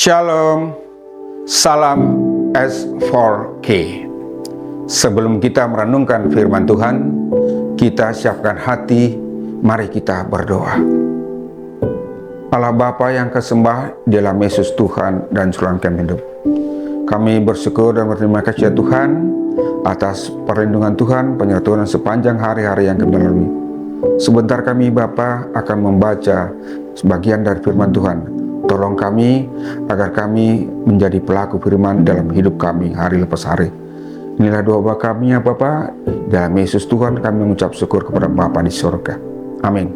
Shalom, salam S4K. Sebelum kita merenungkan firman Tuhan, kita siapkan hati, mari kita berdoa. Allah Bapa yang kesembah di dalam Yesus Tuhan dan Juru kami hidup. Kami bersyukur dan berterima kasih ya Tuhan atas perlindungan Tuhan, penyertaan sepanjang hari-hari yang kami lalui. Sebentar kami Bapa akan membaca sebagian dari firman Tuhan. Tolong kami agar kami menjadi pelaku firman dalam hidup kami hari lepas hari. Inilah doa kami ya Bapa. Dalam Yesus Tuhan kami mengucap syukur kepada Bapa di surga. Amin.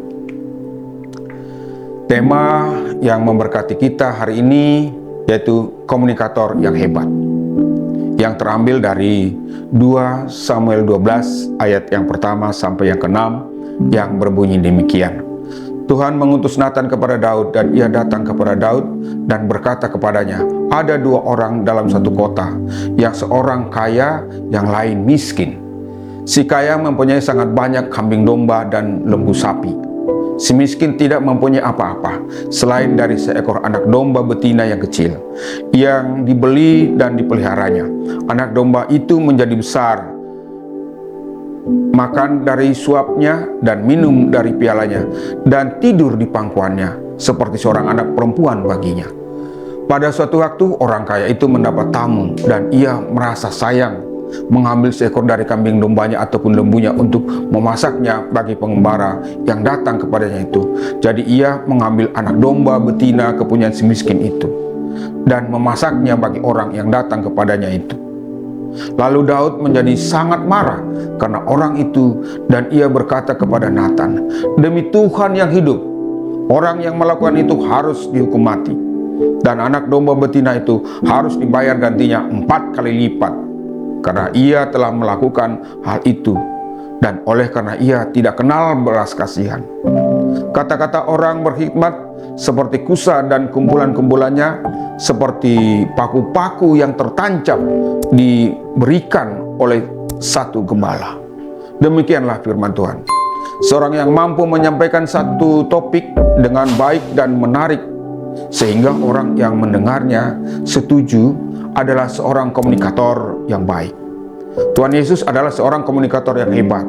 Tema yang memberkati kita hari ini yaitu komunikator yang hebat, yang terambil dari 2 Samuel 12 ayat yang pertama sampai yang ke-6 yang berbunyi demikian. Tuhan mengutus Natan kepada Daud, dan ia datang kepada Daud dan berkata kepadanya, ada 2 orang dalam satu kota, yang seorang kaya, yang lain miskin. Si kaya mempunyai sangat banyak kambing domba dan lembu sapi. Si miskin tidak mempunyai apa-apa selain dari seekor anak domba betina yang kecil, yang dibeli dan dipeliharanya. Anak domba itu menjadi besar, makan dari suapnya dan minum dari pialanya, dan tidur di pangkuannya seperti seorang anak perempuan baginya. Pada suatu waktu orang kaya itu mendapat tamu, dan ia merasa sayang mengambil seekor dari kambing dombanya ataupun lembunya untuk memasaknya bagi pengembara yang datang kepadanya itu. Jadi ia mengambil anak domba betina kepunyaan si miskin itu dan memasaknya bagi orang yang datang kepadanya itu. Lalu Daud menjadi sangat marah karena orang itu, dan ia berkata kepada Natan, demi Tuhan yang hidup, orang yang melakukan itu harus dihukum mati, dan anak domba betina itu harus dibayar gantinya 4 kali lipat, karena ia telah melakukan hal itu, dan oleh karena ia tidak kenal belas kasihan. Kata-kata orang berhikmat seperti kusa dan kumpulan-kumpulannya, seperti paku-paku yang tertancap diberikan oleh satu gembala. Demikianlah firman Tuhan. Seorang yang mampu menyampaikan satu topik dengan baik dan menarik sehingga orang yang mendengarnya setuju adalah seorang komunikator yang baik. Tuhan Yesus adalah seorang komunikator yang hebat.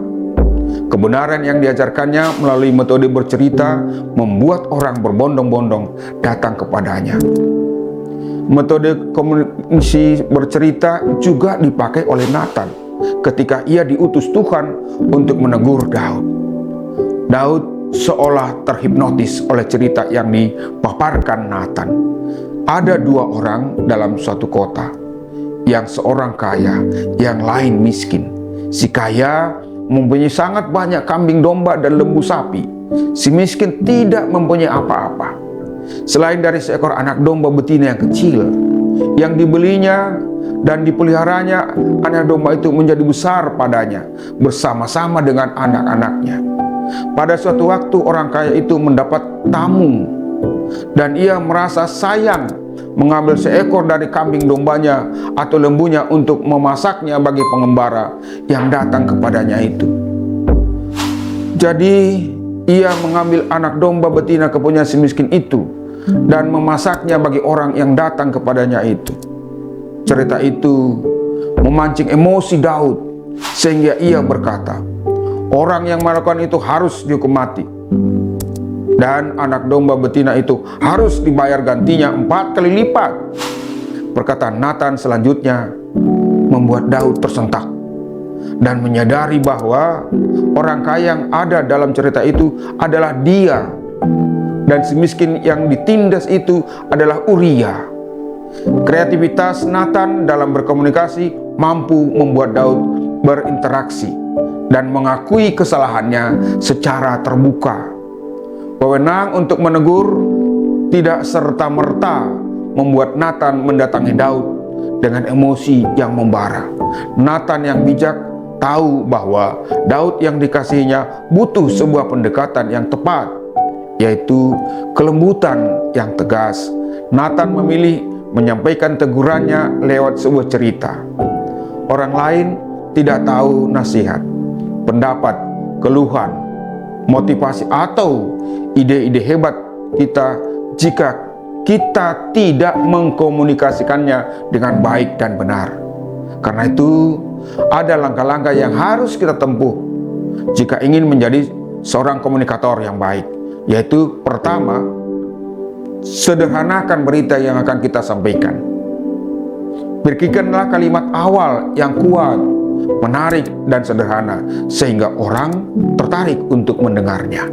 Kebenaran yang diajarkannya melalui metode bercerita membuat orang berbondong-bondong datang kepadanya. Metode komunikasi bercerita juga dipakai oleh Natan ketika ia diutus Tuhan untuk menegur Daud. Daud seolah terhipnotis oleh cerita yang dipaparkan Natan. Ada 2 orang dalam suatu kota, yang seorang kaya, yang lain miskin. Si kaya mempunyai sangat banyak kambing domba dan lembu sapi. Si miskin tidak mempunyai apa-apa selain dari seekor anak domba betina yang kecil, yang dibelinya dan dipeliharanya. Anak domba itu menjadi besar padanya bersama-sama dengan anak-anaknya. Pada suatu waktu orang kaya itu mendapat tamu, dan ia merasa sayang mengambil seekor dari kambing dombanya atau lembunya untuk memasaknya bagi pengembara yang datang kepadanya itu. Jadi ia mengambil anak domba betina kepunyaan si miskin itu dan memasaknya bagi orang yang datang kepadanya itu. Cerita itu memancing emosi Daud sehingga ia berkata, orang yang melakukan itu harus dihukum mati, dan anak domba betina itu harus dibayar gantinya 4 kali lipat. Perkataan Natan selanjutnya membuat Daud tersentak dan menyadari bahwa orang kaya yang ada dalam cerita itu adalah dia, dan si miskin yang ditindas itu adalah Uria. Kreativitas Natan dalam berkomunikasi mampu membuat Daud berinteraksi dan mengakui kesalahannya secara terbuka. Wewenang untuk menegur tidak serta-merta membuat Natan mendatangi Daud dengan emosi yang membara. Natan yang bijak tahu bahwa Daud yang dikasihinya butuh sebuah pendekatan yang tepat, yaitu kelembutan yang tegas. Natan memilih menyampaikan tegurannya lewat sebuah cerita. Orang lain tidak tahu nasihat, pendapat, keluhan, motivasi atau ide-ide hebat kita jika kita tidak mengkomunikasikannya dengan baik dan benar. Karena itu, ada langkah-langkah yang harus kita tempuh jika ingin menjadi seorang komunikator yang baik. Yaitu pertama, sederhanakan berita yang akan kita sampaikan. Pikirkanlah kalimat awal yang kuat, menarik, dan sederhana, sehingga orang tertarik untuk mendengarnya.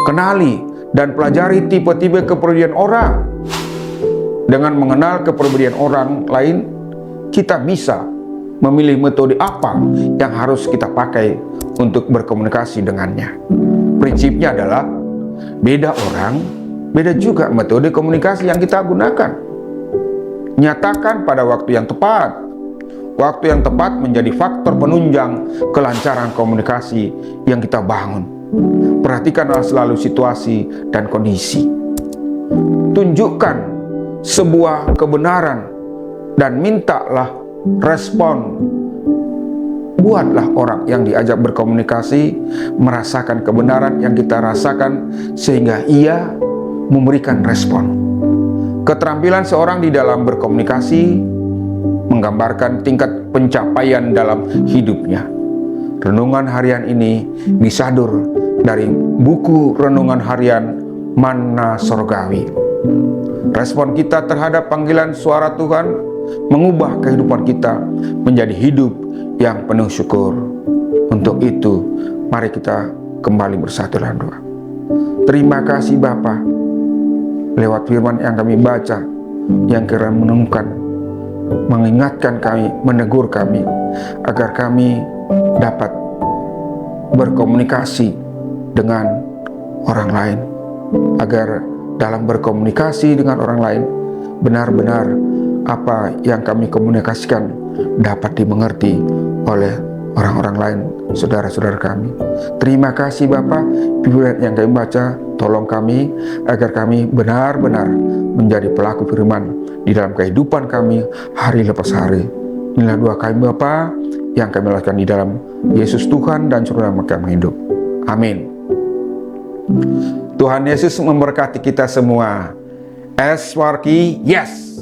Kenali dan pelajari tipe-tipe kepribadian orang. Dengan mengenal kepribadian orang lain, kita bisa memilih metode apa yang harus kita pakai untuk berkomunikasi dengannya. Prinsipnya adalah beda orang, beda juga metode komunikasi yang kita gunakan. Nyatakan pada waktu yang tepat. Waktu yang tepat menjadi faktor penunjang kelancaran komunikasi yang kita bangun. Perhatikanlah selalu situasi dan kondisi. Tunjukkan sebuah kebenaran dan mintalah respon. Buatlah orang yang diajak berkomunikasi merasakan kebenaran yang kita rasakan, sehingga ia memberikan respon. Keterampilan seorang di dalam berkomunikasi menggambarkan tingkat pencapaian dalam hidupnya. Renungan harian ini disadur dari buku renungan harian Manna Sorgawi. Respon kita terhadap panggilan suara Tuhan mengubah kehidupan kita menjadi hidup yang penuh syukur. Untuk itu, mari kita kembali bersatu dalam doa. Terima kasih Bapa, lewat firman yang kami baca, yang kira menemukan, mengingatkan kami, menegur kami, agar kami dapat berkomunikasi dengan orang lain, agar dalam berkomunikasi dengan orang lain, benar-benar apa yang kami komunikasikan dapat dimengerti oleh orang-orang lain, saudara-saudara kami. Terima kasih Bapa, firman yang kami baca, tolong kami agar kami benar-benar menjadi pelaku firman di dalam kehidupan kami hari lepas hari. Inilah doa kami Bapa yang kami lakukan di dalam Yesus Tuhan dan Juru Selamat kami hidup. Amin. Tuhan Yesus memberkati kita semua. Eswarki, yes.